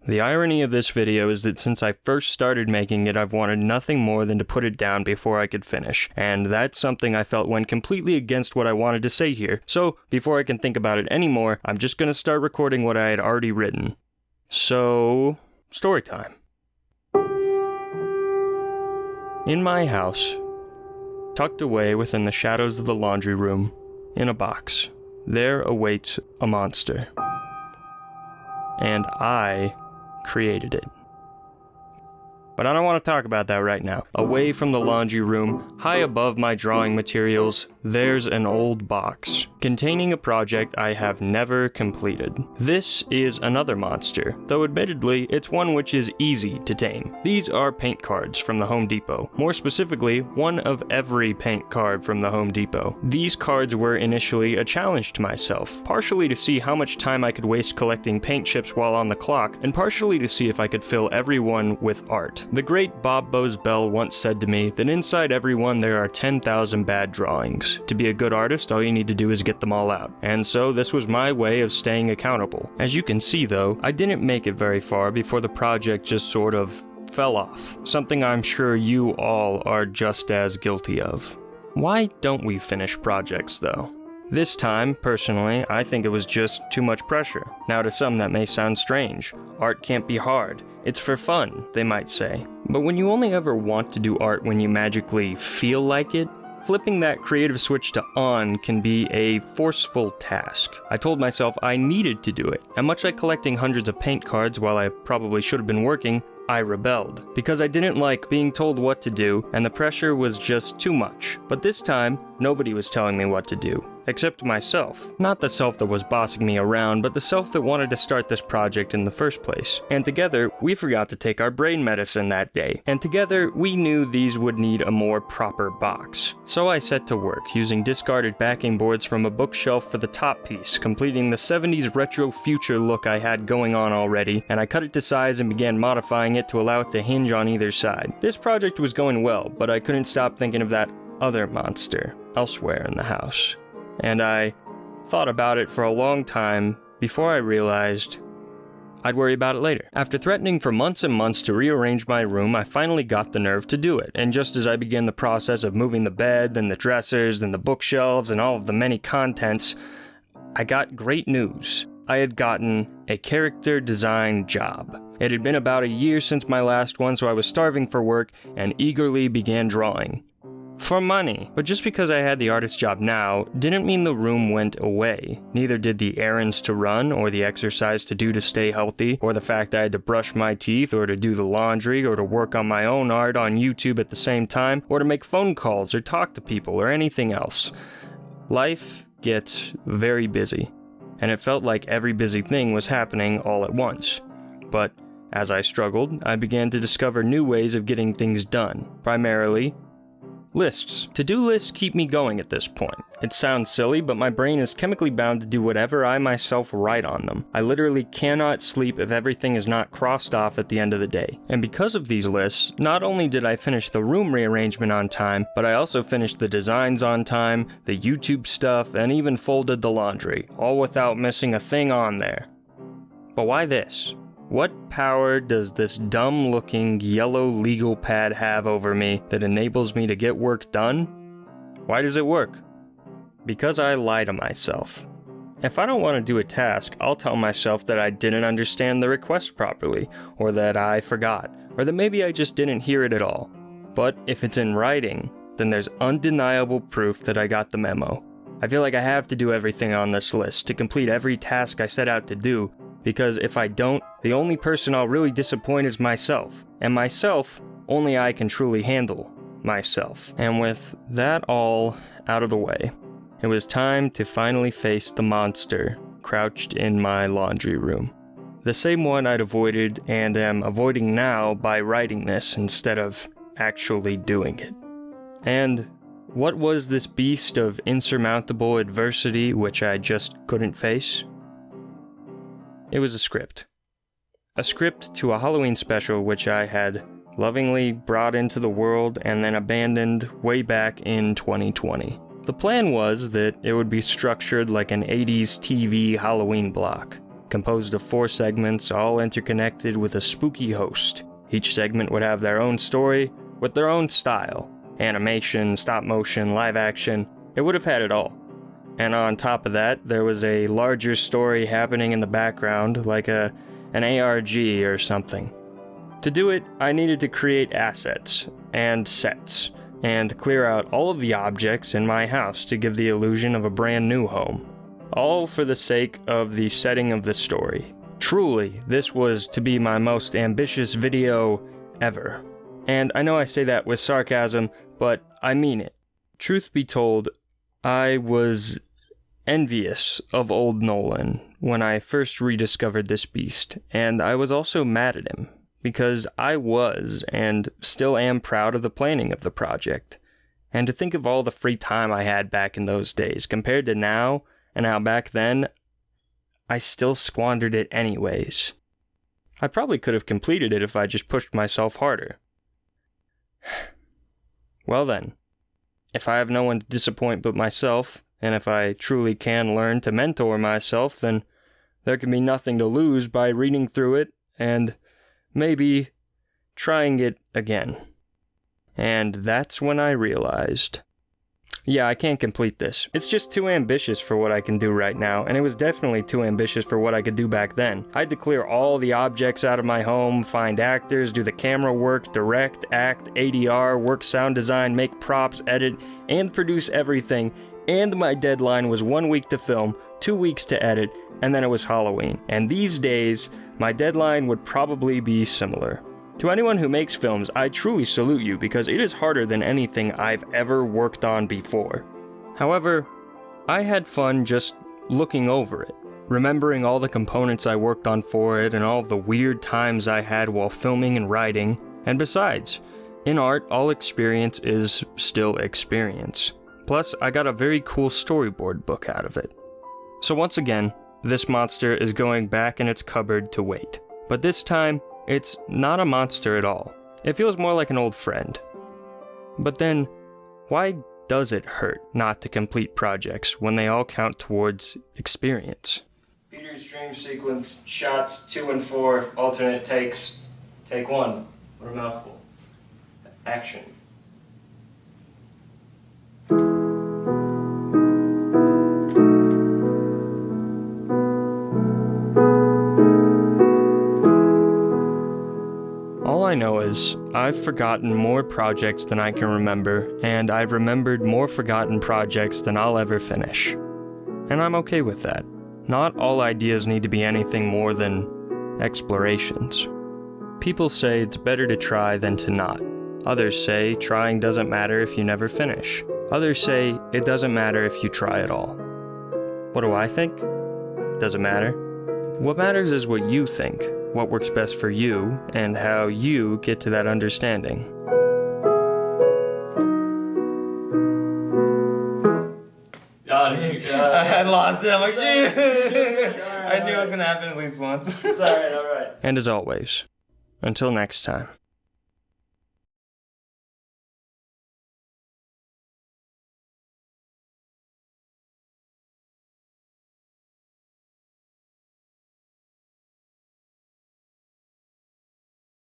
The irony of this video is that since I first started making it, I've wanted nothing more than to put it down before I could finish, and that's something I felt went completely against what I wanted to say here, so before I can think about it anymore, I'm just gonna start recording what I had already written. So, story time. In my house, tucked away within the shadows of the laundry room, in a box, there awaits a monster. And I created it. But I don't want to talk about that right now. Away from the laundry room, high above my drawing materials, there's an old box containing a project I have never completed. This is another monster, though admittedly, it's one which is easy to tame. These are paint cards from the Home Depot. More specifically, one of every paint card from the Home Depot. These cards were initially a challenge to myself, partially to see how much time I could waste collecting paint chips while on the clock, and partially to see if I could fill every one with art. The great Bob Bowes-Bell once said to me that inside every one there are 10,000 bad drawings. To be a good artist, all you need to do is get them all out. And so this was my way of staying accountable. As you can see though, I didn't make it very far before the project just sort of fell off. Something I'm sure you all are just as guilty of. Why don't we finish projects though? This time, personally, I think it was just too much pressure. Now to some that may sound strange. Art can't be hard. It's for fun, they might say. But when you only ever want to do art when you magically feel like it, flipping that creative switch to on can be a forceful task. I told myself I needed to do it, and much like collecting hundreds of paint cards while I probably should have been working, I rebelled, because I didn't like being told what to do, and the pressure was just too much. But this time, nobody was telling me what to do, except myself. Not the self that was bossing me around, but the self that wanted to start this project in the first place. And together, we forgot to take our brain medicine that day. And together, we knew these would need a more proper box. So I set to work, using discarded backing boards from a bookshelf for the top piece, completing the 70s retro future look I had going on already, and I cut it to size and began modifying it to allow it to hinge on either side. This project was going well, but I couldn't stop thinking of that other monster elsewhere in the house. And I thought about it for a long time before I realized I'd worry about it later. After threatening for months and months to rearrange my room, I finally got the nerve to do it. And just as I began the process of moving the bed, then the dressers, then the bookshelves, and all of the many contents, I got great news. I had gotten a character design job. It had been about a year since my last one, so I was starving for work and eagerly began drawing. For money. But just because I had the artist job now, didn't mean the room went away. Neither did the errands to run, or the exercise to do to stay healthy, or the fact I had to brush my teeth, or to do the laundry, or to work on my own art on YouTube at the same time, or to make phone calls, or talk to people, or anything else. Life gets very busy, and it felt like every busy thing was happening all at once. But as I struggled, I began to discover new ways of getting things done, primarily lists. To-do lists keep me going at this point. It sounds silly, but my brain is chemically bound to do whatever I myself write on them. I literally cannot sleep if everything is not crossed off at the end of the day. And because of these lists, not only did I finish the room rearrangement on time, but I also finished the designs on time, the YouTube stuff, and even folded the laundry, all without missing a thing on there. But why this? What power does this dumb-looking yellow legal pad have over me that enables me to get work done? Why does it work? Because I lie to myself. If I don't want to do a task, I'll tell myself that I didn't understand the request properly, or that I forgot, or that maybe I just didn't hear it at all. But if it's in writing, then there's undeniable proof that I got the memo. I feel like I have to do everything on this list to complete every task I set out to do, because if I don't, the only person I'll really disappoint is myself. And myself, only I can truly handle myself. And with that all out of the way, it was time to finally face the monster crouched in my laundry room. The same one I'd avoided and am avoiding now by writing this instead of actually doing it. And what was this beast of insurmountable adversity which I just couldn't face? It was a script. A script to a Halloween special which I had lovingly brought into the world and then abandoned way back in 2020. The plan was that it would be structured like an 80s TV Halloween block. composed of 4 segments, all interconnected with a spooky host. Each segment would have their own story, with their own style. Animation, stop motion, live action, it would have had it all. And on top of that, there was a larger story happening in the background, like an ARG or something. To do it, I needed to create assets and sets, and clear out all of the objects in my house to give the illusion of a brand new home. All for the sake of the setting of the story. Truly, this was to be my most ambitious video ever. And I know I say that with sarcasm, but I mean it. Truth be told, I was envious of old Nolan when I first rediscovered this beast, and I was also mad at him, because I was, and still am, proud of the planning of the project. And to think of all the free time I had back in those days, compared to now, and how back then, I still squandered it anyways. I probably could have completed it if I just pushed myself harder. Well then, if I have no one to disappoint but myself, and if I truly can learn to mentor myself, then there can be nothing to lose by reading through it and maybe trying it again. And that's when I realized, yeah, I can't complete this. It's just too ambitious for what I can do right now, and it was definitely too ambitious for what I could do back then. I had to clear all the objects out of my home, find actors, do the camera work, direct, act, ADR, work sound design, make props, edit, and produce everything, and my deadline was 1 week to film, 2 weeks to edit, and then it was Halloween. And these days, my deadline would probably be similar. To anyone who makes films, I truly salute you because it is harder than anything I've ever worked on before. However, I had fun just looking over it, remembering all the components I worked on for it and all of the weird times I had while filming and writing. And besides, in art, all experience is still experience. Plus, I got a very cool storyboard book out of it. So once again, this monster is going back in its cupboard to wait. But this time, it's not a monster at all. It feels more like an old friend. But then, why does it hurt not to complete projects when they all count towards experience? Peter's dream sequence, shots 2 and 4, alternate takes. Take 1. What a mouthful. Action. All I know is, I've forgotten more projects than I can remember, and I've remembered more forgotten projects than I'll ever finish. And I'm okay with that. Not all ideas need to be anything more than explorations. People say it's better to try than to not. Others say trying doesn't matter if you never finish. Others say it doesn't matter if you try at all. What do I think? Does it matter? What matters is what you think, what works best for you, and how you get to that understanding. I lost it. I'm like, shit. I knew it was going to happen at least once. It's alright. And as always, until next time.